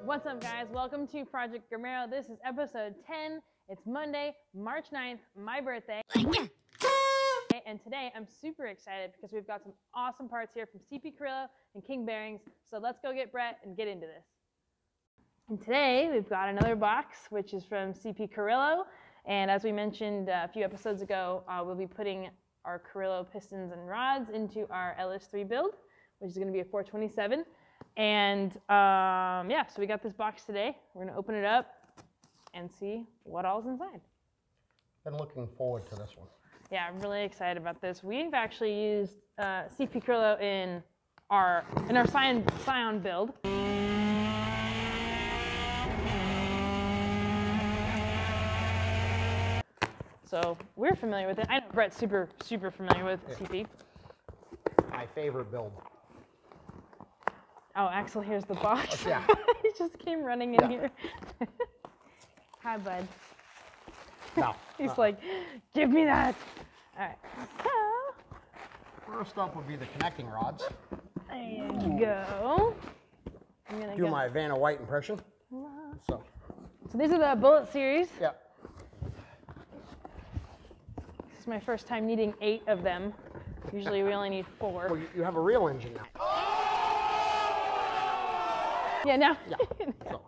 What's up, guys? Welcome to Project GrrMaro. This is episode 10. It's Monday, March 9th, my birthday. And today I'm super excited because we've got some awesome parts here from CP Carrillo and King Bearings. So let's go get Brett and get into this. And today we've got another box, which is from CP Carrillo. And as we mentioned a few episodes ago, we'll be putting our Carrillo pistons and rods into our LS3 build, which is going to be a 427. And yeah, so we got this box today. We're going to open it up and see what all's inside. Been looking forward to this one. Yeah, I'm really excited about this. We've actually used CP Carrillo in our Scion build. So we're familiar with it. I know Brett's super familiar with CP. My favorite build. Oh, Axel, here's the box. Yeah. He just came running in here. Hi, bud. No. He's like, give me that. All right. So, first up would be the connecting rods. There you go. I'm gonna do my Vanna White impression. So these are the Bullet series. Yeah. This is my first time needing 8 of them. Usually we only need 4. Well, you have a real engine now. Yeah, now. Yeah. So.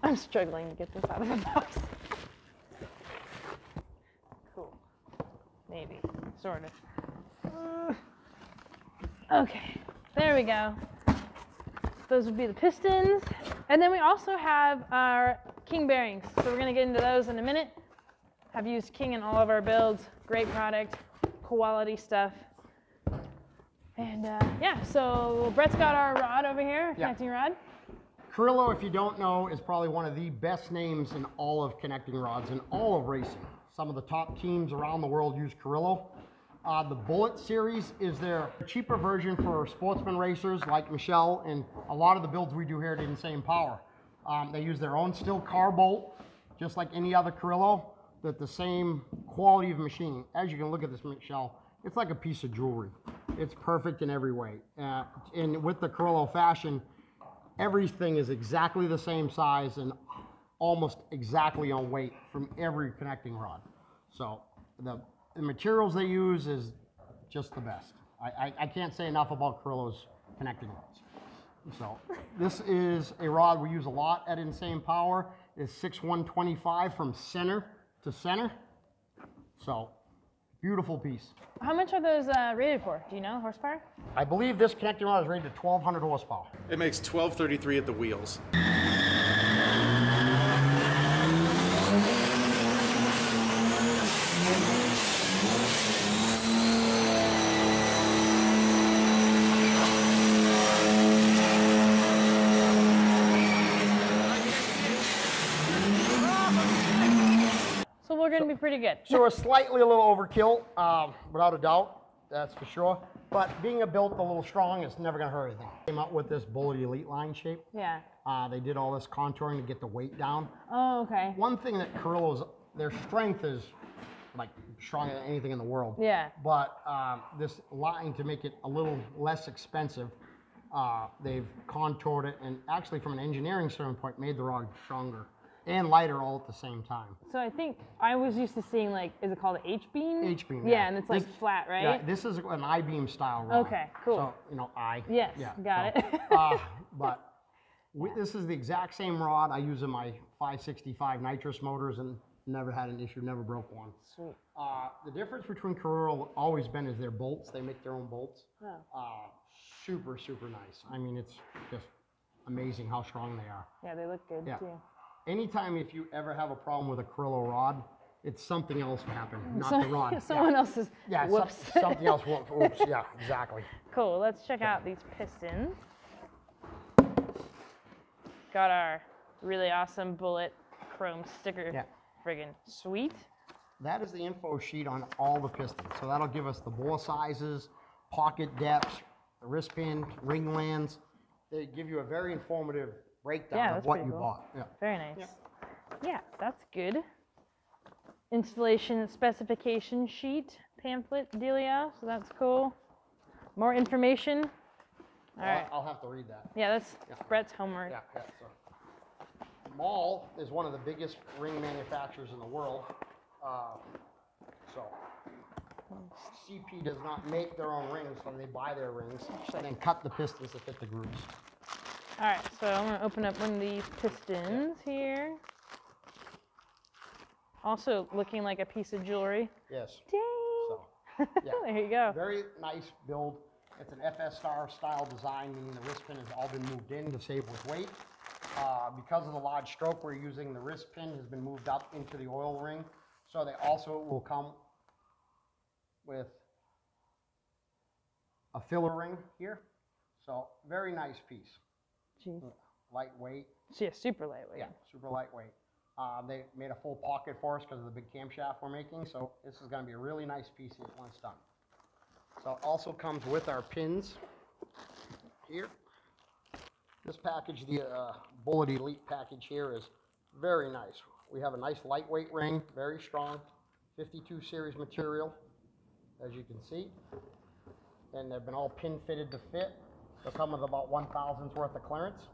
I'm struggling to get this out of the box. Cool. Maybe. Sort of. Okay. There we go. Those would be the pistons. And then we also have our King bearings. So we're going to get into those in a minute. I've used King in all of our builds. Great product. Quality stuff. And yeah, so Brett's got our rod over here, connecting rod. Carrillo, if you don't know, is probably one of the best names in all of connecting rods in all of racing. Some of the top teams around the world use Carrillo. The Bullet series is their cheaper version for sportsman racers like Michele, and a lot of the builds we do here at Insane Power. They use their own steel car bolt, just like any other Carrillo, with the same quality of machining. As you can look at this Michele, it's like a piece of jewelry. It's perfect in every way. And with the Carrillo fashion, everything is exactly the same size and almost exactly on weight from every connecting rod. So the materials they use is just the best. I can't say enough about Carrillo's connecting rods. So this is a rod we use a lot at Insane Power. It's 6/125 from center to center. So beautiful piece. How much are those rated for? Do you know, horsepower? I believe this connecting rod is rated to 1,200 horsepower. It makes 1233 at the wheels. So we're going to be pretty good. So we're slightly a little overkill, without a doubt, that's for sure. But being built a little strong, it's never going to hurt anything. Came up with this Bullet Elite line shape. Yeah. They did all this contouring to get the weight down. Oh, okay. One thing that Carrillo's, their strength is like stronger than anything in the world. Yeah. But this line, to make it a little less expensive, they've contoured it and actually from an engineering standpoint made the rod stronger and lighter all at the same time. So I think I was used to seeing, like, is it called H-beam? H-beam, yeah. And it's like flat, right? Yeah, this is an I-beam style rod. Okay, cool. So, you know, Yes, got it. But this is the exact same rod I use in my 565 nitrous motors and never had an issue, never broke one. Sweet. The difference between Carrillo always been is their bolts. They make their own bolts. Oh. Super nice. I mean, it's just amazing how strong they are. Yeah, they look good too. Anytime if you ever have a problem with a Carrillo rod, it's something else happened, not the rod. Someone else's whoops. Something else whoops. Yeah, exactly. Cool, let's check out these pistons. Got our really awesome Bullet chrome sticker. Yeah. Friggin' sweet. That is the info sheet on all the pistons. So that'll give us the bore sizes, pocket depths, the wrist pin, ring lands. They give you a very informative breakdown of what you bought. Yeah. Very nice. Yeah, that's good. Installation specification sheet, pamphlet dealio, so that's cool. More information All right. I'll have to read that. Yeah, that's Brett's homework. Yeah, yeah. So, Mahle is one of the biggest ring manufacturers in the world. So, CP does not make their own rings, so they buy their rings and then cut the pistons to fit the grooves. All right, so I'm going to open up one of these pistons here. Also looking like a piece of jewelry. Yes. Dang. So, yeah. There you go. Very nice build. It's an FS Star style design, meaning the wrist pin has all been moved in to save with weight. Because of the large stroke we're using, the wrist pin has been moved up into the oil ring. So they also will come with a filler ring here. So very nice piece. Jeez. Lightweight. Yeah, super lightweight. Yeah, super lightweight. They made a full pocket for us because of the big camshaft we're making. So this is going to be a really nice piece when it's done. So it also comes with our pins here. This package, the Bullet Elite package here, is very nice. We have a nice lightweight ring, very strong, 52 series material, as you can see. And they've been all pin fitted to fit. They'll come with about 1,000's worth of clearance.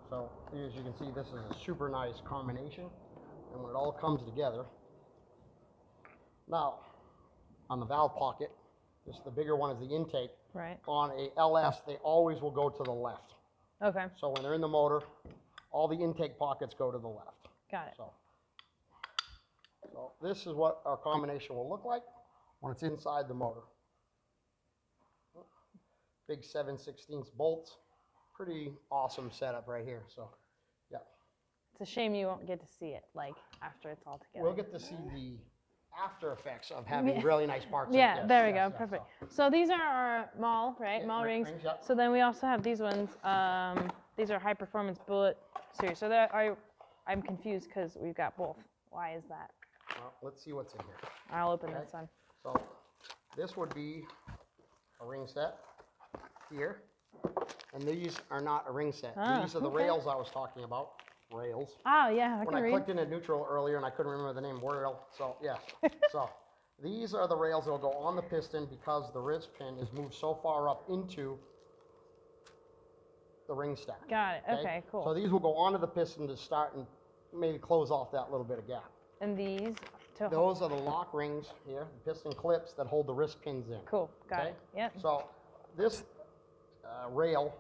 So as you can see, this is a super nice combination. And when it all comes together, now on the valve pocket, the bigger one is the intake. Right. On a LS, they always will go to the left. Okay. So when they're in the motor, all the intake pockets go to the left. Got it. So this is what our combination will look like when it's inside the motor. Big 7/16 bolts. Pretty awesome setup right here. So, yeah. It's a shame you won't get to see it, like, after it's all together. We'll get to see the after effects of having really nice parts. Yeah, yes, there we yes, go. yes, Perfect. So these are our Mahle, right? Yeah, Mahle rings. yep. So then we also have these ones. These are high performance bullet series. So I'm confused because we've got both. Why is that? Well, let's see what's in here. I'll open this one. So this would be a ring set here. And these are not a ring set. These are the rails I was talking about. Rails. Oh, yeah, When I clicked into neutral earlier and I couldn't remember the name, rail. So, yeah. So, these are the rails that will go on the piston because the wrist pin is moved so far up into the ring stack. Got it. Okay, cool. So, these will go onto the piston to start and maybe close off that little bit of gap. And these? Those are the lock rings here, the piston clips that hold the wrist pins in. Cool. Got it. Yep. So, this rail,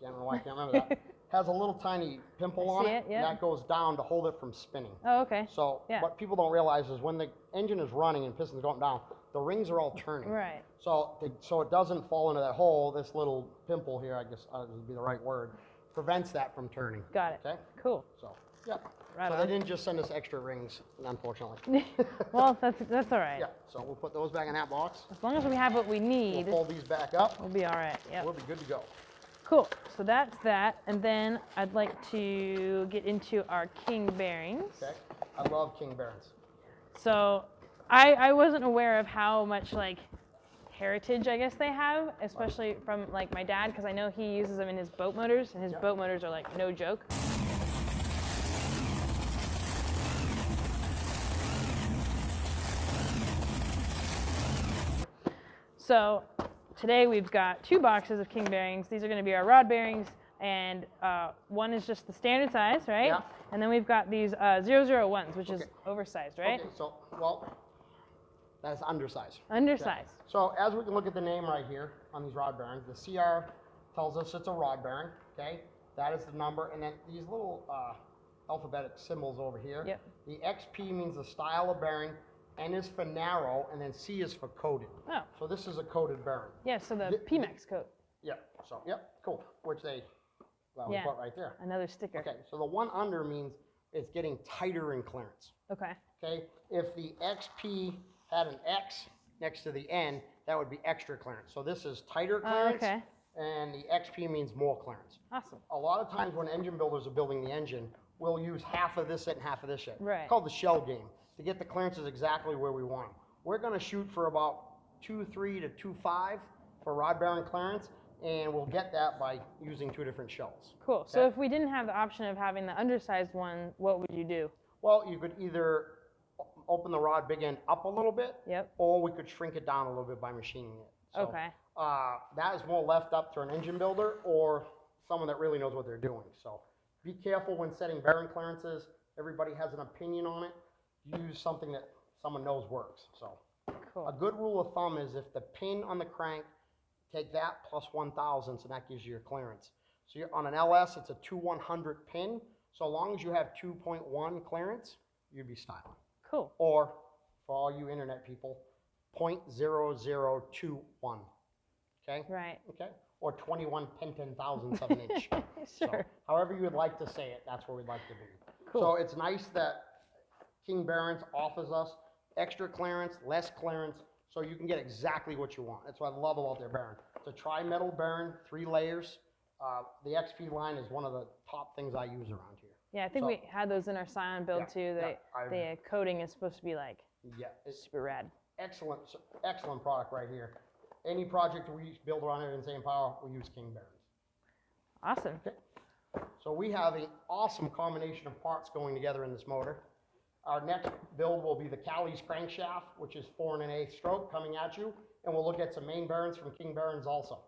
can't remember why I can't remember that, has a little tiny pimple on it, yep. and that goes down to hold it from spinning. Oh, okay. So what people don't realize is when the engine is running and piston's going down, the rings are all turning. Right. So it doesn't fall into that hole. This little pimple here, I guess would be the right word, prevents that from turning. Got it. Okay. Cool. So yeah. Right so on. they didn't just send us extra rings, unfortunately. Well, that's all right. Yeah. So we'll put those back in that box. As long as we have what we need, We'll fold these back up. we'll be all right. Yeah. We'll be good to go. Cool. So that's that. And then I'd like to get into our king bearings. Okay. I love king bearings. So I wasn't aware of how much like heritage I guess they have, especially from like my dad, because I know he uses them in his boat motors, and his boat motors are like no joke. So today we've got 2 boxes of king bearings. These are going to be our rod bearings, and one is just the standard size, right? Yeah. And then we've got these 001s, which is oversized, right? Okay, so, well, that's undersized. Undersized. Okay. So as we can look at the name right here on these rod bearings, the CR tells us it's a rod bearing, okay? That is the number, and then these little alphabetic symbols over here. Yep. The XP means the style of bearing, N is for narrow, and then C is for coated. Oh. So this is a coated bearing. Yeah, so the PMAX coat. Yep, so, yep, cool, which they, well, we Yeah. put right there. Another sticker. Okay, so the one under means it's getting tighter in clearance. Okay. Okay, if the XP had an X next to the N, that would be extra clearance. So this is tighter clearance, okay. and the XP means more clearance. Awesome. A lot of times when engine builders are building the engine, we'll use half of this set and half of this set. Right. It's called the shell game, to get the clearances exactly where we want them. We're gonna shoot for about 2.3 to 2.5 for rod bearing clearance, and we'll get that by using 2 different shells. Cool. So if we didn't have the option of having the undersized one, what would you do? Well, you could either open the rod big end up a little bit, Yep. or we could shrink it down a little bit by machining it. So Okay. that is more left up to an engine builder or someone that really knows what they're doing. So be careful when setting bearing clearances. Everybody has an opinion on it. Use something that someone knows works. So Cool. a good rule of thumb is if the pin on the crank, take that plus 1,000, so that gives you your clearance. So you're on an LS, it's a 2/100 pin. So long as you have 2.1 clearance, you'd be styling. Cool. Or for all you internet people, 0.0021. Okay? Right. Okay? Or 21 10/10,000ths of an inch. Sure. So, however you would like to say it, that's where we'd like to be. Cool. So it's nice that King Bearings offers us extra clearance, less clearance, so you can get exactly what you want. That's what I love about their bearing. It's a tri-metal bearing, 3 layers. The XP line is one of the top things I use around here. Yeah, I think we had those in our Scion build too. The coating is supposed to be like it's super rad. excellent product right here. Any project we build around here in St. Power, we use King Bearings. Awesome. Okay. So we have an awesome combination of parts going together in this motor. Our next build will be the Callie's crankshaft, which is 4 1/8 stroke coming at you, and we'll look at some main bearings from King Bearings also.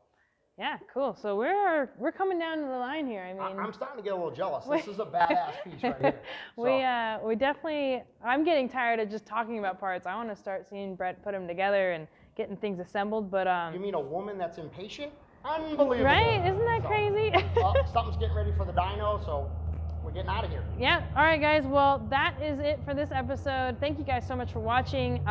Yeah, cool. So we're coming down to the line here. I mean, I'm starting to get a little jealous. This is a badass piece right here. So. We definitely. I'm getting tired of just talking about parts. I want to start seeing Brett put them together and getting things assembled. But you mean a woman that's impatient? Unbelievable. Right? Isn't that crazy? Something's getting ready for the dyno, so we're getting out of here. Yeah. All right, guys. Well, that is it for this episode. Thank you guys so much for watching.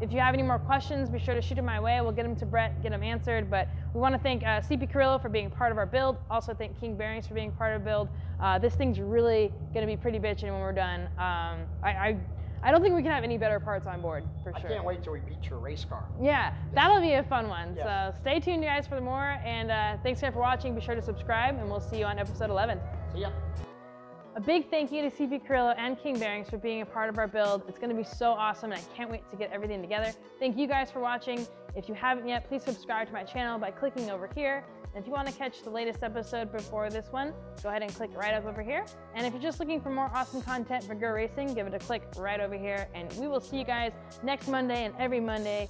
If you have any more questions, be sure to shoot them my way. We'll get them to Brett, get them answered. But we want to thank CP Carrillo for being part of our build. Also thank King Bearings for being part of the build. This thing's really going to be pretty bitchin' when we're done. I don't think we can have any better parts on board, for sure. I can't wait till we beat your race car. Yeah, that'll be a fun one. Yes. So stay tuned, guys, for more. And thanks again for watching. Be sure to subscribe, and we'll see you on episode 11. See ya. A big thank you to CP Carrillo and King Bearings for being a part of our build. It's going to be so awesome, and I can't wait to get everything together. Thank you guys for watching. If you haven't yet, please subscribe to my channel by clicking over here. And if you want to catch the latest episode before this one, go ahead and click right up over here. And if you're just looking for more awesome content for Grr Racing, give it a click right over here. And we will see you guys next Monday and every Monday.